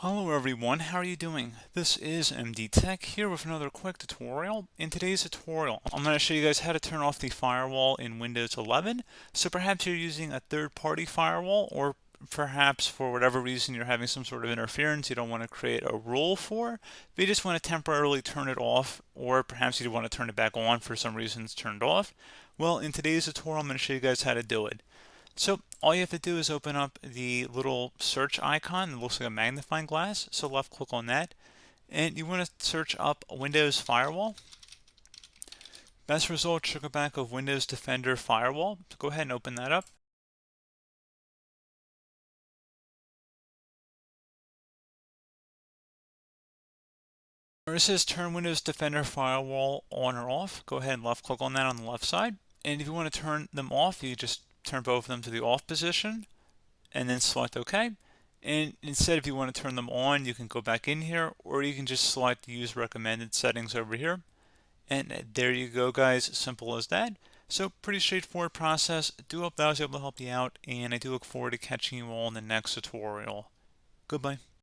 Hello everyone, how are you doing? This is MD Tech here with another quick tutorial. In today's tutorial, I'm going to show you guys how to turn off the firewall in Windows 11. So perhaps you're using a third-party firewall, or perhaps for whatever reason you're having some sort of interference you don't want to create a rule for, but you just want to temporarily turn it off, or perhaps you want to turn it back on for some reason it's turned off. Well, in today's tutorial, I'm going to show you guys how to do it. So all you have to do is open up the little search icon that looks like a magnifying glass. So left click on that, and you want to search up Windows Firewall. Best result should go back of Windows Defender Firewall. So go ahead and open that up. Where it says turn Windows Defender Firewall on or off, go ahead and left click on that on the left side. And if you want to turn them off, you just turn both of them to the off position and then select OK. And instead, if you want to turn them on, you can go back in here, or you can just select use recommended settings over here. And there you go, guys. Simple as that. So pretty straightforward process. Do hope that was able to help you out, and I do look forward to catching you all in the next tutorial. Goodbye.